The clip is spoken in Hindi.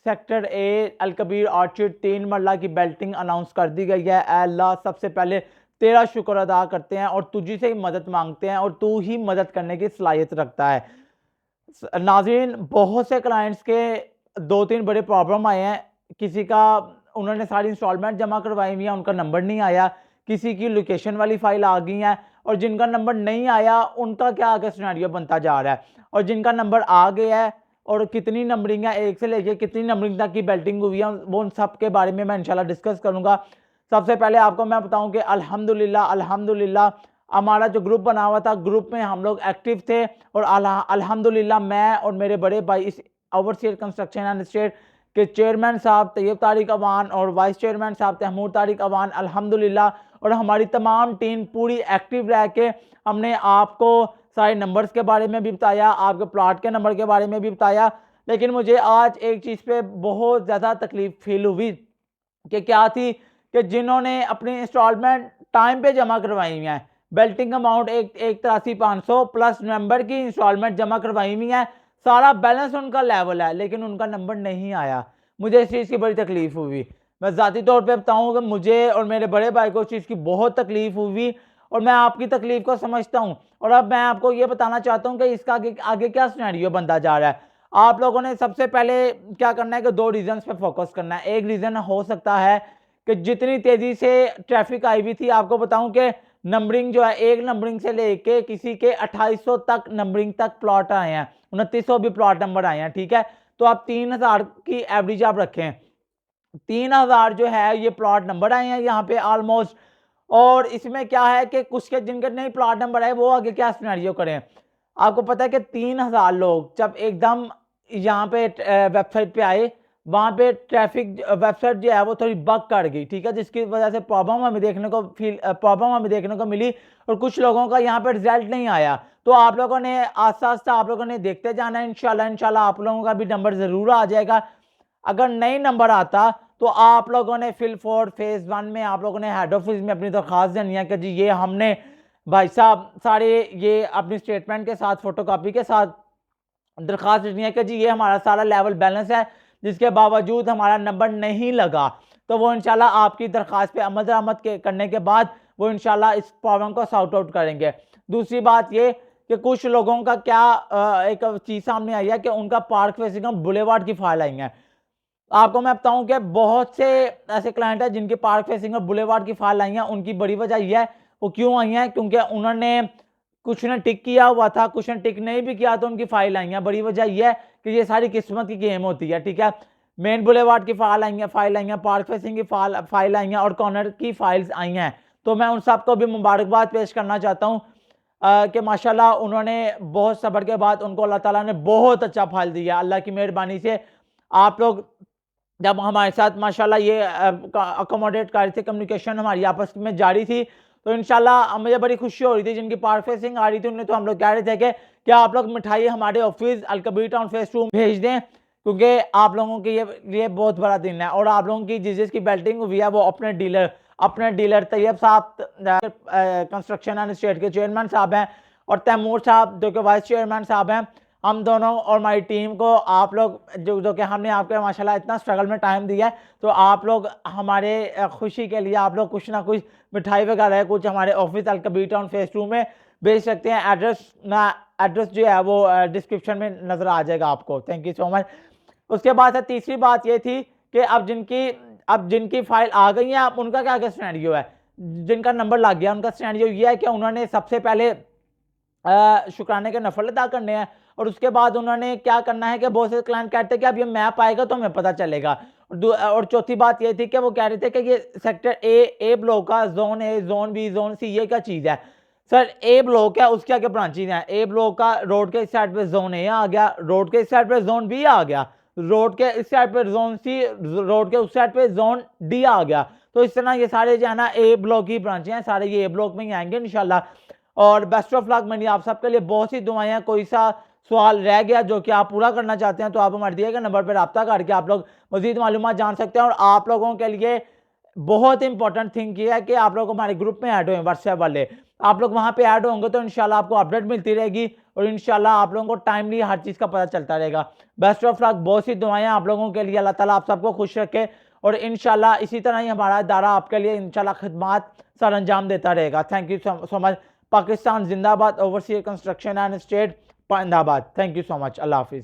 सेक्टर ए अलकबीर ऑर्चिड 3 मरला की बेल्टिंग अनाउंस कर दी गई है। अल्लाह सबसे पहले तेरा शुक्र अदा करते हैं और तुझी से ही मदद मांगते हैं और तू ही मदद करने की सलाहियत रखता है। नाज़रीन, बहुत से क्लाइंट्स के 2-3 बड़े प्रॉब्लम आए हैं। किसी का उन्होंने सारी इंस्टॉलमेंट जमा करवाई हुई है, उनका नंबर नहीं आया। किसी की लोकेशन वाली फाइल आ गई है और जिनका नंबर नहीं आया उनका क्या आगे सिनेरियो बनता जा रहा है, और जिनका नंबर आ गया है और कितनी नंबरिंग है, एक से लेके कितनी नंबरिंग तक की बेल्टिंग हुई है, वो उन सब के बारे में मैं इंशाल्लाह डिस्कस करूंगा। सबसे पहले आपको मैं बताऊं कि अल्हम्दुलिल्लाह अल्हम्दुलिल्लाह हमारा जो ग्रुप बना हुआ था, ग्रुप में हम लोग एक्टिव थे और अल्हम्दुलिल्लाह मैं और मेरे बड़े भाई इस ओवरसीयर कंस्ट्रक्शन एंड स्टेट के चेयरमैन साहब तैयब तारिक अवान और वाइस चेयरमैन साहब तहमूर तारिक अवान अल्हम्दुलिल्लाह, और हमारी तमाम टीम पूरी एक्टिव रह के हमने आपको सारे नंबर्स के बारे में भी बताया, आपके प्लॉट के नंबर के बारे में भी बताया। लेकिन मुझे आज एक चीज़ पे बहुत ज़्यादा तकलीफ फील हुई कि क्या थी कि जिन्होंने अपनी इंस्टॉलमेंट टाइम पे जमा करवाई हुई हैं, बेल्टिंग अमाउंट 1,83,500 प्लस नंबर की इंस्टॉलमेंट जमा करवाई हुई है, सारा बैलेंस उनका लेवल है, लेकिन उनका नंबर नहीं आया। मुझे इस चीज़ की बड़ी तकलीफ हुई। मैं ज़ाती तौर पे बताऊँ कि मुझे और मेरे बड़े भाई को इस चीज़ की बहुत तकलीफ हुई और मैं आपकी तकलीफ को समझता हूँ। और अब मैं आपको ये बताना चाहता हूँ कि इसका आगे क्या सिनेरियो बनता जा रहा है। आप लोगों ने सबसे पहले क्या करना है कि 2 रीजंस पे फोकस करना है। एक रीजन हो सकता है कि जितनी तेजी से ट्रैफिक आई हुई थी, आपको बताऊं कि नंबरिंग जो है, एक नंबरिंग से लेके किसी के 2800 तक नंबरिंग तक प्लॉट आए हैं, 2900 भी प्लॉट नंबर आए हैं। ठीक है, तो आप 3000 की एवरेज आप रखें, 3000 जो है ये प्लॉट नंबर आए हैं यहाँ पे ऑलमोस्ट। और इसमें क्या है कि कुछ के जिनके नहीं प्लॉट नंबर आए वो आगे क्या सिनेरियो करें। आपको पता है कि 3000 लोग जब एकदम यहाँ पे वेबसाइट पे आए, वहां पे ट्रैफिक वेबसाइट जो है वो थोड़ी बग कर गई। ठीक है, जिसकी वजह से प्रॉब्लम हमें देखने को मिली और कुछ लोगों का यहाँ पे रिजल्ट नहीं आया। तो आप लोगों ने आस्ता आस्ता आप लोगों ने देखते जाना है, इंशाल्लाह इंशाल्लाह आप लोगों का भी नंबर जरूर आ जाएगा। अगर नहीं नंबर आता तो आप लोगों ने फिल फॉर फेज 1 में आप लोगों ने हेड ऑफिस में अपनी दरख्वास्त देनी है कि जी ये हमने भाई साहब सारे ये अपनी स्टेटमेंट के साथ फोटोकॉपी के साथ दरख्वास्त देनी है कि जी ये हमारा सारा लेवल बैलेंस है, जिसके बावजूद हमारा नंबर नहीं लगा। तो वो इंशाल्लाह आपकी दरख्वास्त पे अमल दरामद करने के बाद वो इंशाल्लाह इस प्रॉब्लम को सॉर्ट आउट करेंगे। दूसरी बात ये कि कुछ लोगों का क्या एक चीज़ सामने आई है कि उनका पार्क फेसिंग बुलेवार्ड की फाइल आई है। आपको मैं बताऊं कि बहुत से ऐसे क्लाइंट हैं जिनके पार्क फेसिंग और बुलेवार्ड की फाइल आई हैं। उनकी बड़ी वजह यह है, वो क्यों आई हैं, क्योंकि उन्होंने कुछ ने टिक किया हुआ था, कुछ ने टिक नहीं भी किया तो उनकी फाइल आई है। बड़ी वजह यह है कि ये सारी किस्मत की गेम होती है। ठीक है, मेन बुलेवार्ड की फाइल आई है, पार्क फेसिंग की फाइल आई है और कॉर्नर की फाइल्स आई हैं। तो मैं उन सबको भी मुबारकबाद पेश करना चाहता हूँ कि माशाल्लाह उन्होंने बहुत सब्र के बाद उनको अल्लाह ताला ने बहुत अच्छा फल दिया। अल्लाह की मेहरबानी से आप लोग जब हमारे साथ माशाल्लाह ये अकोमोडेट कर रहे थे, कम्युनिकेशन हमारी आपस में जारी थी, तो इंशाल्लाह मुझे बड़ी खुशी हो रही थी। जिनकी पार्क फेसिंग आ रही थी उन्हें तो हम लोग कह रहे थे कि क्या आप लोग मिठाई हमारे ऑफिस अलकबीर टाउन फेस 2 भेज दें, क्योंकि आप लोगों के ये बहुत बड़ा दिन है। और आप लोगों की जिसकी बेल्टिंग हुई है वो अपने डीलर तैयब साहब कंस्ट्रक्शन एंड स्टेट के चेयरमैन साहब हैं और तैमूर साहब जो कि वाइस चेयरमैन साहब हैं। हम दोनों और हमारी टीम को आप लोग जो कि हमने आपके माशाल्लाह इतना स्ट्रगल में टाइम दिया है, तो आप लोग हमारे खुशी के लिए आप लोग कुछ ना कुछ मिठाई वगैरह कुछ हमारे ऑफिस अलकबीर टाउन फेस 2 में भेज सकते हैं। एड्रेस जो है वो डिस्क्रिप्शन में नजर आ जाएगा आपको। Thank you so much. उसके बाद तीसरी बात ये थी कि अब जिनकी फाइल आ गई है, अब उनका क्या क्या सिनेरियो है। जिनका नंबर लग गया उनका सिनेरियो ये है कि उन्होंने सबसे पहले शुक्राने के नफल अदा करने हैं और उसके बाद उन्होंने क्या करना है कि बहुत से क्लाइंट कहते हैं कि अब ये मैप आएगा तो हमें पता चलेगा। और चौथी बात ये थी कि वो कह रहे थे कि ये सेक्टर ए ब्लॉक का zone A, zone B, zone C ये क्या चीज़ है। सर ए ब्लॉक है, उसके आगे ब्रांचेज हैं। ए ब्लॉक का रोड के इस साइड पे जोन ए आ गया, रोड के इस साइड पे जोन बी आ गया, रोड के इस साइड पे जोन सी, रोड के उस साइड पे जोन डी आ गया। तो इस तरह ये सारे जो है ना ए ब्लॉक की ब्रांचें हैं, सारे ये ए ब्लॉक में ही आएंगे इंशाल्लाह। और बेस्ट ऑफ लक। मेरी आप सबके लिए बहुत सी दुआएं हैं। कोई सा सवाल रह गया जो कि आप पूरा करना चाहते हैं तो आप हमारे दिए गए नंबर पर रब्ता करके आप लोग मजीद मालूमात जान सकते हैं। और आप लोगों के लिए बहुत इंपॉर्टेंट थिंग ये है कि आप लोग हमारे ग्रुप में ऐड हुए व्हाट्सएप वाले। आप लोग वहां पे ऐड होंगे तो इंशाल्लाह आपको अपडेट मिलती रहेगी और इंशाल्लाह आप लोगों को टाइमली हर चीज़ का पता चलता रहेगा। बेस्ट ऑफ लक, बहुत सी दुआएं आप लोगों के लिए, अल्लाह ताला आप सबको खुश रखे और इंशाल्लाह इसी तरह ही हमारा इदारा आपके लिए इंशाल्लाह खिदमात सर अंजाम देता रहेगा। Thank you so much. Pakistan जिंदाबाद, ओवरसीयर कंस्ट्रक्शन एंड स्टेट जिंदाबाद। Thank you so much. अल्लाह हाफिज़।